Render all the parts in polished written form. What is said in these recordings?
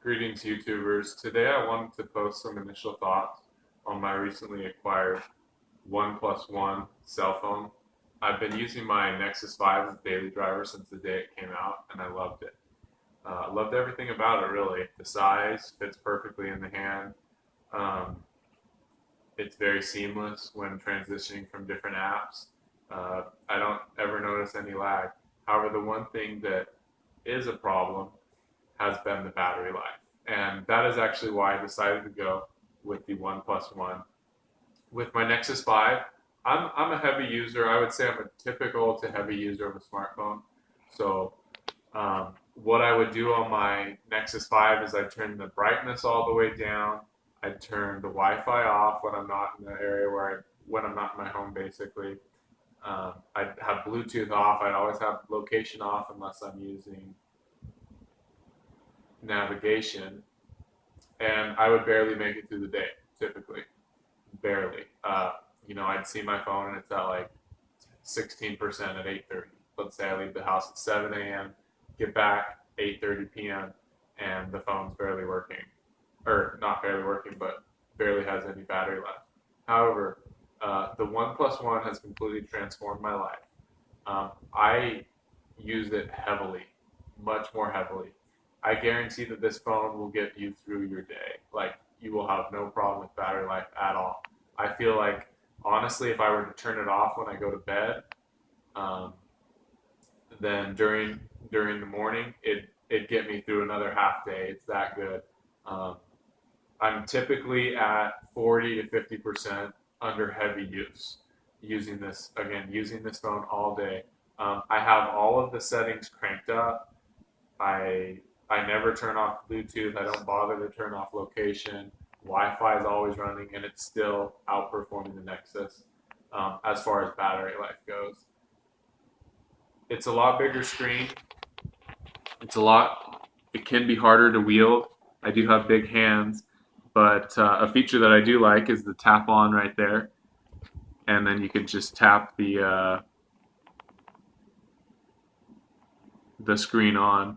Greetings, YouTubers. Today I wanted to post some initial thoughts on my recently acquired Oneplus One cell phone. I've been using my Nexus 5 as a daily driver since the day it came out, and I loved it. Loved everything about it, really. The size fits perfectly in the hand. Um, it's very seamless when transitioning from different apps. I don't ever notice any lag. However, the one thing that is a problem has been the battery life. And that is actually why I decided to go with the OnePlus One. With my Nexus 5, I'm a heavy user. I would say I'm a typical to heavy user of a smartphone. So what I would do on my Nexus 5 is I'd turn the brightness all the way down. I'd turn the Wi-Fi off when I'm not in the area when I'm not in my home, basically. I'd have Bluetooth off. I'd always have location off unless I'm using navigation, and I would barely make it through the day, typically, barely. I'd see my phone and it's at like 16% at 8:30. Let's say I leave the house at 7 a.m., get back 8:30 p.m., and the phone's barely working, or not barely working, but barely has any battery left. However, the OnePlus One has completely transformed my life. I use it heavily, much more heavily. I guarantee that this phone will get you through your day. Like, you will have no problem with battery life at all. I feel like, honestly, if I were to turn it off when I go to bed, um, then during the morning, it'd get me through another half day. It's that good. Um, I'm typically at 40 to 50% under heavy use, using this phone all day. I have all of the settings cranked up. I I never turn off Bluetooth. I don't bother to turn off location. Wi-Fi is always running, and it's still outperforming the Nexus as far as battery life goes. It's a lot bigger screen. It's a lot. It can be harder to wield. I do have big hands, but a feature that I do like is the tap on right there, and then you can just tap the screen on.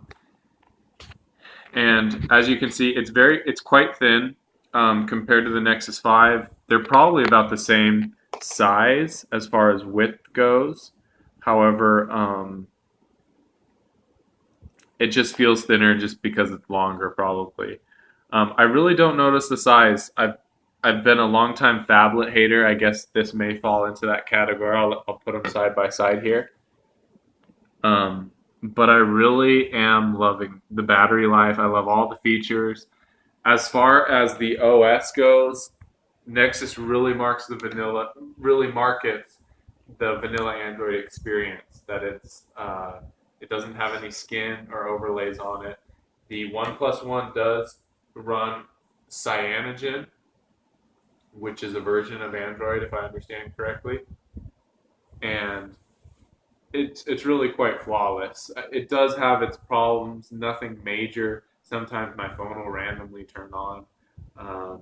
And as you can see, it's quite thin compared to the Nexus 5. They're probably about the same size as far as width goes. However, it just feels thinner just because it's longer, probably. I really don't notice the size. I've been a longtime phablet hater. I guess this may fall into that category. I'll put them side by side here. But I really am loving the battery life. I love all the features. As far as the OS goes, Nexus really markets the vanilla Android experience. That it doesn't have any skin or overlays on it. The OnePlus One does run Cyanogen, which is a version of Android, if I understand correctly, and it's really quite flawless. It does have its problems, nothing major. Sometimes my phone will randomly turn on. Um,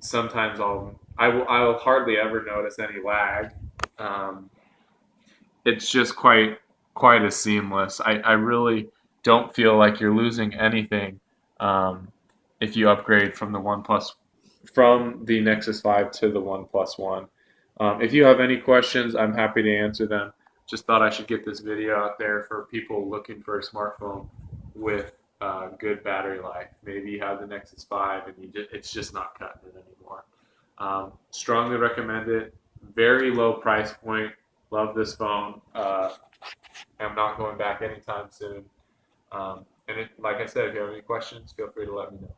Sometimes I will hardly ever notice any lag. Um, it's just quite as seamless. I really don't feel like you're losing anything um, if you upgrade from the Nexus 5 to the OnePlus One. If you have any questions, I'm happy to answer them. Just thought I should get this video out there for people looking for a smartphone with good battery life. Maybe you have the Nexus 5 and it's just not cutting it anymore. Strongly recommend it. Very low price point. Love this phone. I'm not going back anytime soon. Like I said, if you have any questions, feel free to let me know.